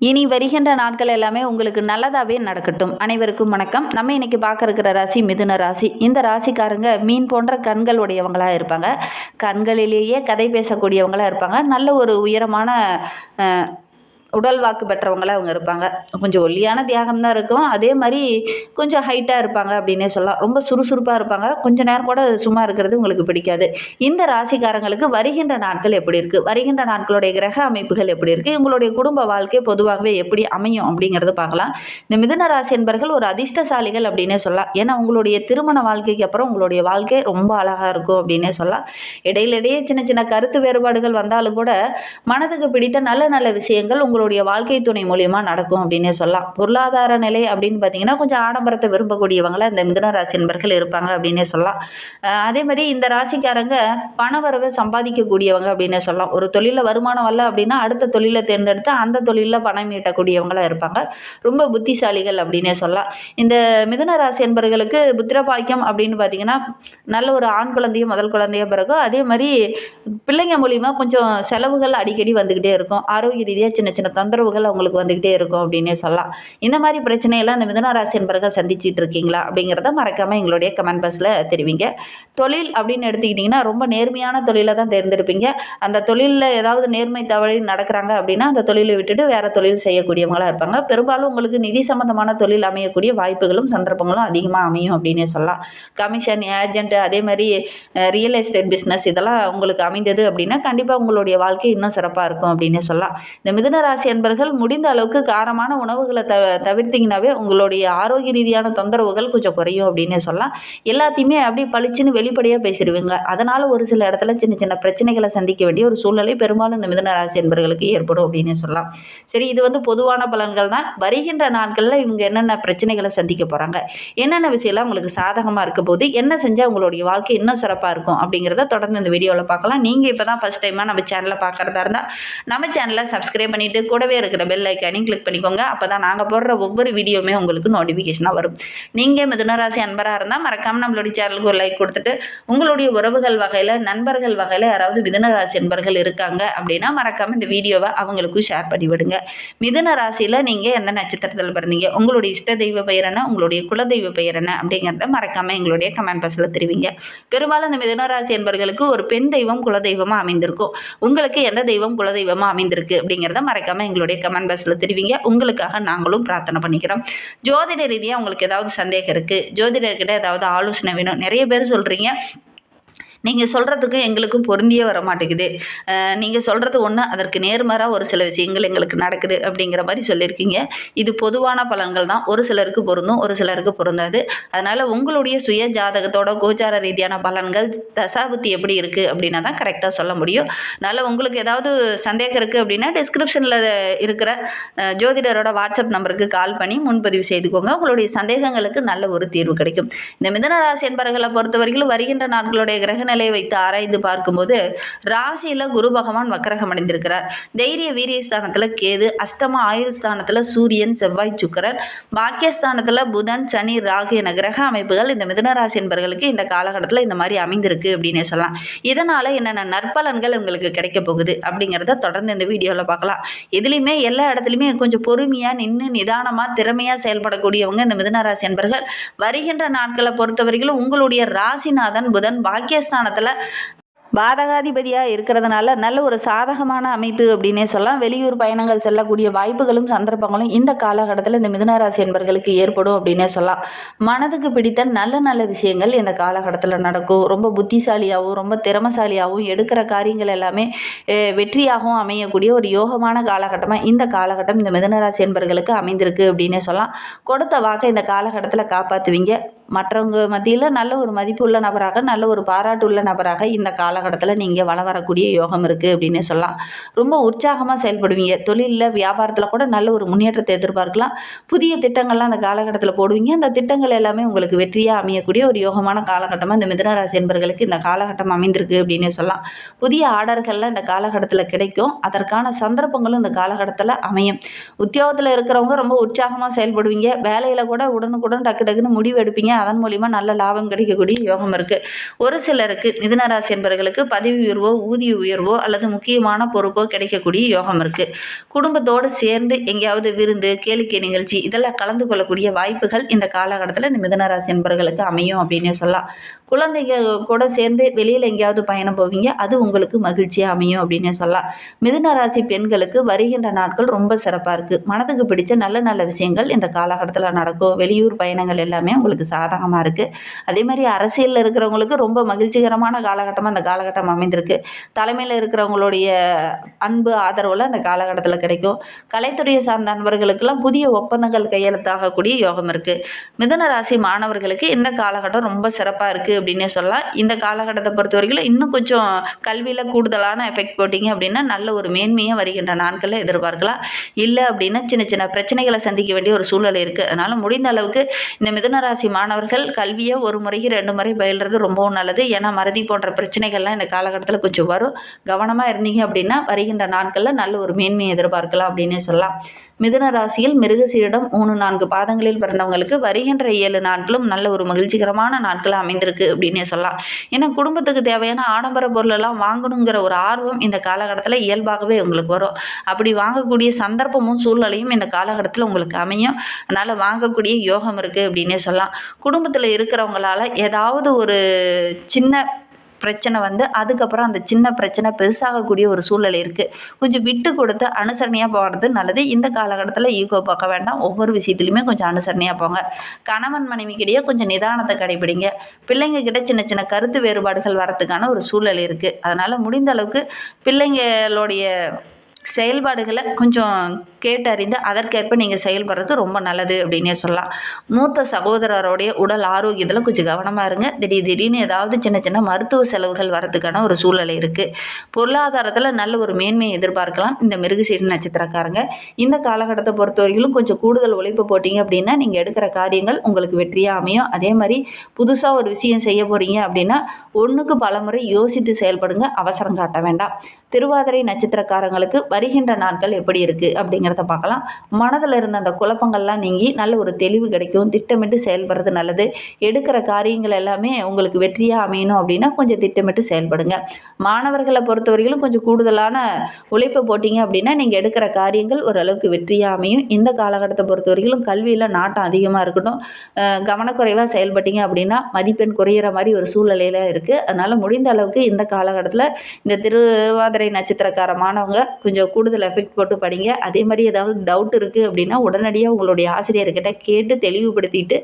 இனி வருகின்ற நாட்கள் எல்லாமே உங்களுக்கு நல்லதாகவே நடக்கட்டும். அனைவருக்கும் வணக்கம். நம்ம இன்னைக்கு பார்க்க இருக்கிற ராசி மிதுன ராசி. இந்த ராசிக்காரங்க மீன் போன்ற கண்கள் உடையவங்களாக இருப்பாங்க. கண்களிலேயே கதை பேசக்கூடியவங்களாக இருப்பாங்க. நல்ல ஒரு உயரமான உடல் வாக்கு பெற்றவங்களாக அவங்க இருப்பாங்க. கொஞ்சம் ஒல்லியான தியாகம் தான் இருக்கும். அதே மாதிரி கொஞ்சம் ஹைட்டாக இருப்பாங்க அப்படின்னே சொல்லலாம். ரொம்ப சுறுசுறுப்பாக இருப்பாங்க. கொஞ்சம் நேரம் கூட சும்மா இருக்கிறது உங்களுக்கு பிடிக்காது. இந்த ராசிக்காரங்களுக்கு வருகின்ற நாட்கள் எப்படி இருக்குது, வருகின்ற நாட்களுடைய கிரக அமைப்புகள் எப்படி இருக்குது, இவங்களுடைய குடும்ப வாழ்க்கை பொதுவாகவே எப்படி அமையும் அப்படிங்கிறத பார்க்கலாம். இந்த மிதுன ராசி என்பர்கள் ஒரு அதிர்ஷ்டசாலிகள் அப்படின்னே சொல்லலாம். ஏன்னா உங்களுடைய திருமண வாழ்க்கைக்கு அப்புறம் உங்களுடைய வாழ்க்கை ரொம்ப அழகாக இருக்கும் அப்படின்னே சொல்லலாம். இடையிடையே சின்ன சின்ன கருத்து வேறுபாடுகள் வந்தாலும் கூட மனதுக்கு பிடித்த நல்ல நல்ல விஷயங்கள் உங்களுடைய வாழ்க்கை துணை மூலியமாக நடக்கும் அப்படின்னே சொல்லலாம். பொருளாதார நிலை அப்படின்னு பார்த்தீங்கன்னா கொஞ்சம் ஆடம்பரத்தை விரும்பக்கூடியவங்கள இந்த மிதுன ராசி என்பர்கள் இருப்பாங்க அப்படின்னே சொல்லலாம். அதே மாதிரி இந்த ராசிக்காரங்க பணவரவை சம்பாதிக்கக்கூடியவங்க அப்படின்னே சொல்லலாம். ஒரு தொழிலில் வருமானம் வரல அப்படின்னா அடுத்த தொழிலை தேர்ந்தெடுத்து அந்த தொழிலில் பணம் ஈட்டக்கூடியவங்களாக இருப்பாங்க. ரொம்ப புத்திசாலிகள் அப்படின்னே சொல்லலாம். இந்த மிதுன ராசி என்பர்களுக்கு புத்திரபாக்கியம் அப்படின்னு பார்த்தீங்கன்னா நல்ல ஒரு ஆண் குழந்தையும் முதல் குழந்தைய பிறகும். அதே மாதிரி பிள்ளைங்க மூலியமாக கொஞ்சம் செலவுகள் அடிக்கடி வந்துக்கிட்டே இருக்கும். ஆரோக்கிய ரீதியாக சின்ன சின்ன தொந்தரவுகள் அவங்களுக்கு வந்துக்கிட்டே இருக்கும் அப்படின்னே சொல்லலாம். இந்த மாதிரி பிரச்சனையெல்லாம் இந்த மிதுன ராசி என்பர்கள் சந்திச்சிட்டு இருக்கீங்களா அப்படிங்கிறத மறக்காமல் எங்களுடைய கமெண்ட் பாக்ஸில் தெரிவிங்க. தொழில் அப்படின்னு எடுத்துக்கிட்டிங்கன்னா ரொம்ப நேர்மையான தொழிலை தான் தேர்ந்தெடுப்பீங்க. அந்த தொழிலில் ஏதாவது நேர்மை தவறி நடக்கிறாங்க அப்படின்னா அந்த தொழிலை விட்டுட்டு வேறு தொழில் செய்யக்கூடியவங்களாக இருப்பாங்க. பெரும்பாலும் உங்களுக்கு நிதி சம்பந்தமான தொழில் அமையக்கூடிய வாய்ப்புகளும் சந்தர்ப்பங்களும் அதிகமாக அமையும் அப்படின்னே சொல்லலாம். கமிஷன் ஏஜென்ட் அதே மாதிரி ரியல் எஸ்டேட் பிஸ்னஸ் இதெல்லாம் உங்களுக்கு அமைந்தது அப்படின்னா கண்டிப்பாக உங்களுடைய வாழ்க்கை இன்னும் சிறப்பாக இருக்கும் அப்படின்னே சொல்லலாம். இந்த மிதுன ராசி என்பர்கள் முடிந்த அளவுக்கு காரமான உணவுகளை தவிர்த்திங்கனாவே உங்களுடைய ஆரோக்கிய ரீதியான தொந்தரவுகள் கொஞ்சம் குறையும் அப்படின்னே சொல்லலாம். எல்லாத்தையுமே அப்படியே பளிச்சுன்னு வெளிப்படையாக பேசிடுவீங்க. அதனால் ஒரு சில இடத்துல சின்ன சின்ன பிரச்சனைகளை சந்திக்க வேண்டிய ஒரு சூழ்நிலை பெரும்பாலும் இந்த மிதுன ராசி என்பர்களுக்கு ஏற்படும் அப்படின்னே சொல்லலாம். சரி, இது பொதுவான பலன்கள் தான். வருகின்ற நாட்களில் இவங்க என்னென்ன பிரச்சனைகளை சந்திக்க போகிறாங்க, என்னென்ன விஷயம்லாம் உங்களுக்கு சாதகமாக இருக்க போது, என்ன செஞ்சால் உங்களுடைய வாழ்க்கை இன்னும் சிறப்பாக இருக்கும் அப்படிங்கிறத தொடர்ந்து இந்த வீடியோவில் பார்க்கலாம். நீங்கள் இப்போ தான் ஃபஸ்ட் டைமாக நம்ம சேனலை பார்க்குறதா இருந்தால் நம்ம சேனலை சப்ஸ்கிரைப் பண்ணிவிட்டு கூடவே இருக்கிற பெல் ஐக்கானையும் கிளிக் பண்ணிக்கோங்க. அப்போ தான் நாங்கள் போடுற ஒவ்வொரு வீடியோவுமே உங்களுக்கு நோட்டிஃபிகேஷனாக வரும். நீங்கள் மிதுன ராசி அன்பராக இருந்தால் மறக்காமல் நம்மளுடைய சேனலுக்கு ஒரு லைக் கொடுத்துட்டு உங்களுடைய உறவுகள் வகையில் நண்பர்கள் வகையில் யாராவது மிதுன ராசி அன்பர்கள் இருக்காங்க அப்படின்னா மறக்காமல் இந்த வீடியோவை அவங்களுக்கும் ஷேர் பண்ணி விடுங்க. மிதுன ராசியில் நீங்கள் எந்த நட்சத்திரத்தில் பிறந்தீங்க, உங்களுடைய இஷ்ட தெய்வ பெயர் என்ன, உங்களுடைய குலதெய்வ பெயர் என்ன அப்படிங்கிறத மறக்காமல் எங்களுடைய கமெண்ட் பாக்ஸில் தெரிவிங்க. பெரும்பாலும் இந்த மிதுன ராசி என்பர்களுக்கு ஒரு பெண் தெய்வம் குலதெய்வமாக அமைந்திருக்கும். உங்களுக்கு எந்த தெய்வம் குலதெய்வமாக அமைந்திருக்கு அப்படிங்கிறத மறக்காமல் எங்களுடைய கமெண்ட் பாக்ஸில் தெரிவிங்க. உங்களுக்காக நாங்களும் பிரார்த்தனை பண்ணிக்கிறோம். ஜோதிட ரீதியாக உங்களுக்கு ஏதாவது சந்தேகம் இருக்குது, ஜோதிடர்கிட்ட ஏதாவது ஆலோசனை வேணும், நிறைய பேர் சொல்கிறீங்க நீங்கள் சொல்கிறதுக்கும் எங்களுக்கும் பொருந்தியே வர மாட்டேங்குது, நீங்கள் சொல்கிறது ஒன்று அதற்கு நேர்மாறாக ஒரு சில விஷயங்கள் எங்களுக்கு நடக்குது அப்படிங்கிற மாதிரி சொல்லியிருக்கீங்க. இது பொதுவான பலன்கள் தான். ஒரு சிலருக்கு பொருந்தும், ஒரு சிலருக்கு பொருந்தாது. அதனால் உங்களுடைய சுய ஜாதகத்தோட கோச்சார ரீதியான பலன்கள் தசாபுத்தி எப்படி இருக்குது அப்படின்னா தான் கரெக்டாக சொல்ல முடியும். அதனால் உங்களுக்கு ஏதாவது சந்தேகம் இருக்குது அப்படின்னா டிஸ்கிரிப்ஷனில் இருக்கிற ஜோதிடரோட வாட்ஸ்அப் நம்பருக்கு கால் பண்ணி முன்பதிவு செய்துக்கோங்க. உங்களுடைய சந்தேகங்களுக்கு நல்ல ஒரு தீர்வு கிடைக்கும். இந்த மிதுன ராசி என்பர்களை பொறுத்தவரைக்கும் வருகின்ற நாட்களுடைய கிரக நிலையை வைத்து ஆராய்ந்து பார்க்கும்போது ராசியில் குரு பகவான் வக்கரகம் அடைந்திருக்கிறார். தைரிய வீரிய ஸ்தானத்தில் கேது, அஷ்டம ஆயுள் ஸ்தானத்தில் சூரியன், செவ்வாய், சுக்கிரன், பாக்கியஸ்தானத்தில் புதன், சனி, ராகு என கிரக அமைப்புகள் இந்த மிதுன ராசி என்பர்களுக்கு இந்த காலகட்டத்தில் இந்த மாதிரி அமைந்திருக்கு அப்படின்னே சொல்லலாம். இதனால் என்னென்ன நற்பலன்கள் உங்களுக்கு கிடைக்க போகுது அப்படிங்கிறத தொடர்ந்து இந்த வீடியோவில் பார்க்கலாம். எதுலேயுமே எல்லா இடத்துலையுமே கொஞ்சம் பொறுமையாக நின்று நிதானமாக திறமையாக செயல்படக்கூடியவங்க இந்த மிதுன ராசி என்பர்கள். வருகின்ற நாட்களை பொறுத்தவரைக்கும் உங்களுடைய ராசிநாதன் புதன் பாக்கியஸ்தானத்தில் பாதகாதிபதியாக இருக்கிறதுனால நல்ல ஒரு சாதகமான அமைப்பு அப்படின்னே சொல்லலாம். வெளியூர் பயணங்கள் செல்லக்கூடிய வாய்ப்புகளும் சந்தர்ப்பங்களும் இந்த காலகட்டத்தில் இந்த மிதுன ராசி என்பர்களுக்கு ஏற்படும் அப்படின்னே சொல்லலாம். மனதுக்கு பிடித்த நல்ல நல்ல விஷயங்கள் இந்த காலகட்டத்தில் நடக்கும். ரொம்ப புத்திசாலியாகவும் ரொம்ப திறமசாலியாகவும் எடுக்கிற காரியங்கள் எல்லாமே வெற்றியாகவும் அமையக்கூடிய ஒரு யோகமான காலகட்டமாக இந்த காலகட்டம் இந்த மிதுன ராசி என்பர்களுக்கு அமைந்திருக்கு அப்படின்னே சொல்லலாம். கொடுத்த வாக்கை இந்த காலகட்டத்தில் காப்பாற்றுவீங்க. மற்றவங்க மத்தியில் நல்ல ஒரு மதிப்பு உள்ள நபராக, நல்ல ஒரு பாராட்டு உள்ள நபராக இந்த காலகட்டத்தில் நீங்கள் வள வரக்கூடிய யோகம் இருக்குது அப்படின்னு சொல்லலாம். ரொம்ப உற்சாகமாக செயல்படுவீங்க. தொழிலில் வியாபாரத்தில் கூட நல்ல ஒரு முன்னேற்றத்தை எதிர்பார்க்கலாம். புதிய திட்டங்கள்லாம் அந்த காலகட்டத்தில் போடுவீங்க. அந்த திட்டங்கள் எல்லாமே உங்களுக்கு வெற்றியாக அமையக்கூடிய ஒரு யோகமான காலகட்டமாக இந்த மிதுன ராசி என்பர்களுக்கு இந்த காலகட்டம் அமைந்திருக்கு அப்படின்னு சொல்லலாம். புதிய ஆர்டர்கள்லாம் இந்த காலகட்டத்தில் கிடைக்கும். அதற்கான சந்தர்ப்பங்களும் இந்த காலகட்டத்தில் அமையும். உத்தியோகத்தில் இருக்கிறவங்க ரொம்ப உற்சாகமாக செயல்படுவீங்க. வேலையில் கூட உடனுக்குடன் டக்கு டக்குன்னு முடிவு எடுப்பீங்க. அதன் மூலிமா நல்ல லாபம் கிடைக்கக்கூடிய யோகம் இருக்குது. ஒரு சிலருக்கு மிதுன ராசி என்பவர்களுக்கு பதவி உயர்வோ ஊதிய உயர்வோ அல்லது முக்கியமான பொறுப்போ கிடைக்கக்கூடிய யோகம் இருக்குது. குடும்பத்தோடு சேர்ந்து எங்கேயாவது விருந்து கேளிக்கை நிகழ்ச்சி இதெல்லாம் கலந்து கொள்ளக்கூடிய வாய்ப்புகள் இந்த காலகட்டத்தில் இந்த மிதுன ராசி என்பவர்களுக்கு அமையும் அப்படின்னே சொல்லலாம். குழந்தைங்க கூட சேர்ந்து வெளியில் எங்கேயாவது பயணம் போவீங்க, அது உங்களுக்கு மகிழ்ச்சியாக அமையும் அப்படின்னே சொல்லலாம். மிதுன ராசி பெண்களுக்கு வருகின்ற நாட்கள் ரொம்ப சிறப்பாக இருக்குது. மனதுக்கு பிடிச்ச நல்ல நல்ல விஷயங்கள் இந்த காலகட்டத்தில் நடக்கும். வெளியூர் பயணங்கள் எல்லாமே உங்களுக்கு சாதகமாக இருக்குது. அதே மாதிரி அரசியலில் இருக்கிறவங்களுக்கு ரொம்ப மகிழ்ச்சிகரமான காலகட்டமாக அந்த காலகட்டம் அமைந்திருக்கு. தலைமையில் இருக்கிறவங்களுடைய அன்பு ஆதரவுல அந்த காலகட்டத்தில் கிடைக்கும். கலைத்துறையை சார்ந்த நண்பர்களுக்கெல்லாம் புதிய ஒப்பந்தங்கள் கையெழுத்தாகக்கூடிய யோகம் இருக்குது. மிதுன ராசி மாணவர்களுக்கு இந்த காலகட்டம் ரொம்ப சிறப்பாக இருக்குது அப்படின்னே சொல்லலாம். இந்த காலகட்டத்தை பொறுத்தவரைக்கும் இன்னும் கொஞ்சம் கல்வியில் கூடுதலான எஃபெக்ட் போட்டிங்க அப்படின்னா நல்ல ஒரு மேன்மையாக வருகின்ற நாட்களில் எதிர்பார்க்கலாம். இல்லை அப்படின்னா சின்ன சின்ன பிரச்சனைகளை சந்திக்க வேண்டிய ஒரு சூழ்நிலை இருக்குது. அதனால் முடிந்த அளவுக்கு இந்த மிதுன ராசி மாணவர்கள் கல்வியை ஒரு முறைக்கு 2 முறை பயில்றது ரொம்பவும் நல்லது. ஏன்னா மறதி போன்ற பிரச்சனைகள்லாம் இந்த காலகட்டத்தில் கொஞ்சம் வரும். கவனமாக இருந்தீங்க அப்படின்னா வருகின்ற நாட்களில் நல்ல ஒரு மேன்மையை எதிர்பார்க்கலாம் அப்படின்னே சொல்லலாம். மிதுன ராசியில் மிருகசீரிடம் 3-4 பாதங்களில் பிறந்தவங்களுக்கு வருகின்ற 7 நாட்களும் நல்ல ஒரு மகிழ்ச்சிகரமான நாட்களாக அமைந்திருக்கு அப்படின்னே சொல்லலாம். ஏன்னா குடும்பத்துக்கு தேவையான ஆடம்பர பொருளெல்லாம் வாங்கணுங்கிற ஒரு ஆர்வம் இந்த காலகட்டத்தில் இயல்பாகவே உங்களுக்கு வரும். அப்படி வாங்கக்கூடிய சந்தர்ப்பமும் சூழ்நிலையும் இந்த காலகட்டத்தில் உங்களுக்கு அமையும். அதனால் வாங்கக்கூடிய யோகம் இருக்குது அப்படின்னே சொல்லலாம். குடும்பத்தில் இருக்கிறவங்களால ஏதாவது ஒரு சின்ன பிரச்சனை வந்து அதுக்கப்புறம் அந்த சின்ன பிரச்சனை பெருசாகக்கூடிய ஒரு சூழ்நிலை இருக்குது. கொஞ்சம் விட்டு கொடுத்து அனுசரணையாக போகிறது நல்லது. இந்த காலகட்டத்தில் ஈகோ பார்க்க வேண்டாம். ஒவ்வொரு விஷயத்துலையுமே கொஞ்சம் அனுசரணையாக போங்க. கணவன் மனைவிக்கிடையே கொஞ்சம் நிதானத்தை கடைபிடிங்க. பிள்ளைங்க கிட்ட சின்ன சின்ன கருத்து வேறுபாடுகள் வரத்துக்கான ஒரு சூழ்நிலை இருக்குது. அதனால் முடிந்த அளவுக்கு பிள்ளைங்களுடைய செயல்பாடுகளை கொஞ்சம் கேட்டறிந்து அதற்கேற்ப நீங்கள் செயல்படுறது ரொம்ப நல்லது அப்படின்னே சொல்லலாம். மூத்த சகோதரருடைய உடல் ஆரோக்கியத்தில் கொஞ்சம் கவனமாக இருங்க. திடீர்னு ஏதாவது சின்ன சின்ன மருத்துவ செலவுகள் வரதுக்கான ஒரு சூழ்நிலை இருக்குது. பொருளாதாரத்தில் நல்ல ஒரு மேன்மையை எதிர்பார்க்கலாம் இந்த மிருகசீரிட நட்சத்திரக்காரங்க. இந்த காலகட்டத்தை பொறுத்தவரையிலும் கொஞ்சம் கூடுதல் உழைப்பு போட்டிங்க அப்படின்னா நீங்கள் எடுக்கிற காரியங்கள் உங்களுக்கு வெற்றியாக அமையும். அதே மாதிரி புதுசாக ஒரு விஷயம் செய்ய போகிறீங்க அப்படின்னா ஒன்றுக்கு பலமுறை யோசித்து செயல்படுங்க. அவசரம் காட்ட வேண்டாம். திருவாதிரை நட்சத்திரக்காரங்களுக்கு வருகின்ற நாட்கள் எப்படி இருக்குது அப்படிங்கிறத பார்க்கலாம். மனதில் இருந்த அந்த குழப்பங்கள்லாம் நீங்கி நல்ல ஒரு தெளிவு கிடைக்கும். திட்டமிட்டு செயல்படுறது நல்லது. எடுக்கிற காரியங்கள் எல்லாமே உங்களுக்கு வெற்றியாக அமையணும் அப்படின்னா கொஞ்சம் திட்டமிட்டு செயல்படுங்க. மாணவர்களை பொறுத்தவரையிலும் கொஞ்சம் கூடுதலான உழைப்பை போட்டிங்க அப்படின்னா நீங்கள் எடுக்கிற காரியங்கள் ஓரளவுக்கு வெற்றியாக அமையும். இந்த காலகட்டத்தை பொறுத்தவரையிலும் கல்வியில் நாட்டம் அதிகமாக இருக்கட்டும். கவனக்குறைவாக செயல்பட்டீங்க அப்படின்னா மதிப்பெண் குறையிற மாதிரி ஒரு சூழ்நிலையில் இருக்குது. அதனால் முடிந்த அளவுக்கு இந்த காலகட்டத்தில் இந்த திருவாதிரை நட்சத்திரக்காரமானவங்க கொஞ்சம் கூடுதல் எஃபெக்ட் போட்டு படிங்க. அதே மாதிரி ஏதாவது டவுட் இருக்குது அப்படின்னா உடனடியாக உங்களுடைய ஆசிரியர்கிட்ட கேட்டு தெளிவுபடுத்திட்டு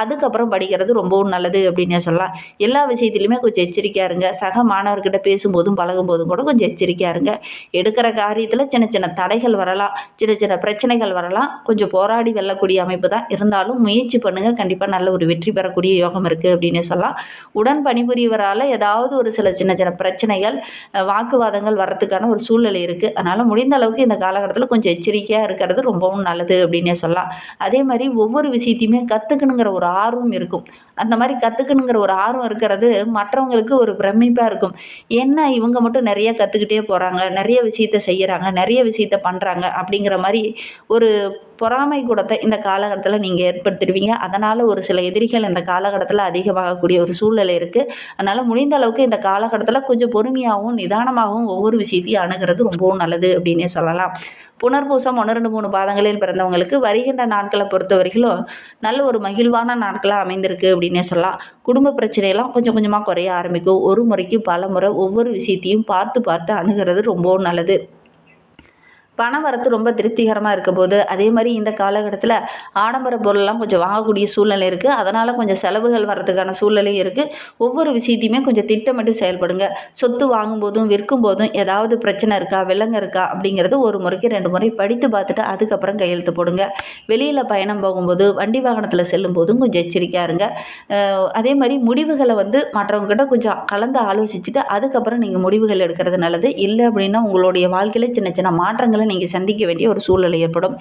அதுக்கப்புறம் படிக்கிறது ரொம்பவும் நல்லது அப்படின்னு சொல்லலாம். எல்லா விஷயத்துலையுமே கொஞ்சம் எச்சரிக்கையாக இருங்க. சக மாணவர்கிட்ட பேசும்போதும் பழகும்போதும் கூட கொஞ்சம் எச்சரிக்கையாக இருங்க. எடுக்கிற காரியத்தில் சின்ன சின்ன தடைகள் வரலாம், சின்ன சின்ன பிரச்சனைகள் வரலாம். கொஞ்சம் போராடி வெல்லக்கூடிய அமைப்பு தான். இருந்தாலும் முயற்சி பண்ணுங்கள். கண்டிப்பாக நல்ல ஒரு வெற்றி பெறக்கூடிய யோகம் இருக்குது அப்படின்னு சொல்லலாம். உடன் பணிபுரியவரால் ஏதாவது ஒரு சில சின்ன சின்ன பிரச்சனைகள் வாக்குவாதங்கள் வரத்துக்கான ஒரு சூழ்நிலை இருக்குது. அதனால் முடிந்த அளவுக்கு இந்த காலகட்டத்தில் கொஞ்சம் எச்சரிக்கையாக இருக்கிறது ரொம்பவும் நல்லது அப்படின்னே சொல்லலாம். அதே மாதிரி ஒவ்வொரு விஷயத்தையுமே கற்றுக்கணுங்கிற ஒரு ஆர்வம் இருக்கும். அந்த மாதிரி கற்றுக்கணுங்கிற ஒரு ஆர்வம் இருக்கிறது மற்றவங்களுக்கு ஒரு பிரமிப்பாக இருக்கும். என்ன இவங்க மட்டும் நிறைய கற்றுக்கிட்டே போகிறாங்க, நிறைய விஷயத்த செய்கிறாங்க, நிறைய விஷயத்த பண்ணுறாங்க அப்படிங்கிற மாதிரி ஒரு பொறாமை கூடத்தை இந்த காலகட்டத்தில் நீங்கள் ஏற்படுத்திடுவீங்க. அதனால் ஒரு சில எதிரிகள் இந்த காலகட்டத்தில் அதிகமாகக்கூடிய ஒரு சூழ்நிலை இருக்குது. அதனால் முடிந்த அளவுக்கு இந்த காலகட்டத்தில் கொஞ்சம் பொறுமையாகவும் நிதானமாகவும் ஒவ்வொரு விஷயத்தையும் அணுகிறது ரொம்பவும் நல்லது அப்படின்னே சொல்லலாம். புனர்பூசம் 1, 2, 3 பாதங்களில் பிறந்தவங்களுக்கு வருகின்ற நாட்களை பொறுத்த வரைக்கும் நல்ல ஒரு மகிழ்வான நாட்களாக அமைந்திருக்கு அப்படின்னே சொல்லலாம். குடும்ப பிரச்சனையெல்லாம் கொஞ்சம் கொஞ்சமாக குறைய ஆரம்பிக்கும். ஒரு முறைக்கு பல முறை ஒவ்வொரு விஷயத்தையும் பார்த்து பார்த்து அணுகிறது ரொம்பவும் நல்லது. பண வரத்து ரொம்ப திருப்திகரமாக இருக்க போது அதே மாதிரி இந்த காலகட்டத்தில் ஆடம்பர பொருள்லாம் கொஞ்சம் வாங்கக்கூடிய சூழ்நிலை இருக்குது. அதனால் கொஞ்சம் செலவுகள் வரதுக்கான சூழ்நிலையும் இருக்குது. ஒவ்வொரு விஷயத்தையுமே கொஞ்சம் திட்டமிட்டு செயல்படுங்க. சொத்து வாங்கும்போதும் விற்கும் போதும் ஏதாவது பிரச்சனை இருக்கா, வில்லங்க இருக்கா அப்படிங்கிறது ஒரு முறைக்கு 2 முறை படித்து பார்த்துட்டு அதுக்கப்புறம் கையெழுத்து போடுங்க. வெளியில் பயணம் போகும்போது வண்டி வாகனத்தில் செல்லும் போதும் கொஞ்சம் எச்சரிக்கையாக இருங்க. அதே மாதிரி முடிவுகளை மற்றவங்ககிட்ட கொஞ்சம் கலந்து ஆலோசிச்சுட்டு அதுக்கப்புறம் நீங்கள் முடிவுகள் எடுக்கிறது நல்லது. இல்லை அப்படின்னா உங்களுடைய வாழ்க்கையில் சின்ன சின்ன மாற்றங்களை நீங்கள் சந்திக்க வேண்டிய ஒரு சூழ்நிலை ஏற்படும்.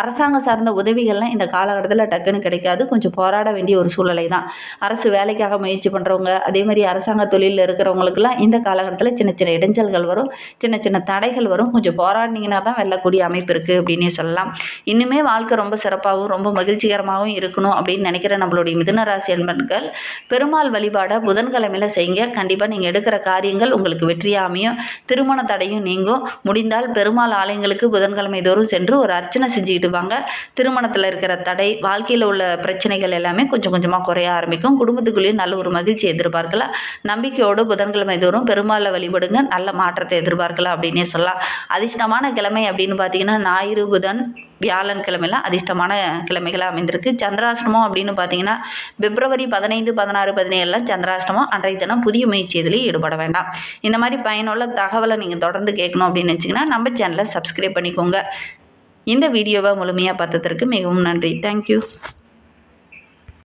அரசாங்கம் சார்ந்த உதவிகள்லாம் இந்த காலகட்டத்தில் டக்குன்னு கிடைக்காது. கொஞ்சம் போராட வேண்டிய ஒரு சூழ்நிலை தான். அரசு வேலைக்காக முயற்சி பண்ணுறவங்க, அதே மாதிரி அரசாங்க தொழிலில் இருக்கிறவங்களுக்கெல்லாம் இந்த காலகட்டத்தில் சின்ன சின்ன இடைஞ்சல்கள் வரும், சின்ன சின்ன தடைகள் வரும். கொஞ்சம் போராடினீங்கன்னா தான் வெல்லக்கூடிய அமைப்பு இருக்குது அப்படின்னே சொல்லலாம். இன்னுமே வாழ்க்கை ரொம்ப சிறப்பாகவும் ரொம்ப மகிழ்ச்சிகரமாகவும் இருக்கணும் அப்படின்னு நினைக்கிற நம்மளுடைய மிதுன ராசி அன்பர்கள் பெருமாள் வழிபாடை புதன்கிழமையில செய்யுங்க. கண்டிப்பாக நீங்கள் எடுக்கிற காரியங்கள் உங்களுக்கு வெற்றியாக அமையும். திருமண தடையும் நீங்கும். முடிந்தால் பெருமாள் ஆலயங்களுக்கு புதன்கிழமை தோறும் சென்று ஒரு அர்ச்சனை செஞ்சுக்கிட்டு வாங்க. திருமணத்தில் இருக்கிற தடை, வாழ்க்கையில் உள்ள பிரச்சனைகள் எல்லாமே கொஞ்சம் கொஞ்சமாக குறைய ஆரம்பிக்கும். குடும்பத்துக்குள்ளேயும் நல்ல ஒரு மகிழ்ச்சி எதிர்பார்க்கலாம். நம்பிக்கையோடு புதன்கிழமை தோறும் பெருமாளை வழிபடுங்க. நல்ல மாற்றத்தை எதிர்பார்க்கலாம் அப்படின்னே சொல்லலாம். அதிர்ஷ்டமான கிழமை அப்படின்னு பார்த்தீங்கன்னா ஞாயிறு, புதன், வியாழன் கிழமைலாம் அதிர்ஷ்டமான கிழமைகளாக அமைந்திருக்கு. சந்திராஷ்டமம் அப்படின்னு பார்த்தீங்கன்னா பிப்ரவரி 15, 16, 17 சந்திராஷ்டமம். அன்றைய தினம் புதிய முயற்சி இதில் ஈடுபட வேண்டாம். இந்த மாதிரி பயனுள்ள தகவலை நீங்கள் தொடர்ந்து கேட்கணும் அப்படின்னு நினச்சிங்கன்னா நம்ம சேனலை சப்ஸ்கிரைப் பண்ணிக்கோங்க. இந்த வீடியோவை முழுமையாக பார்த்ததற்கு மிகவும் நன்றி. தேங்க்யூ.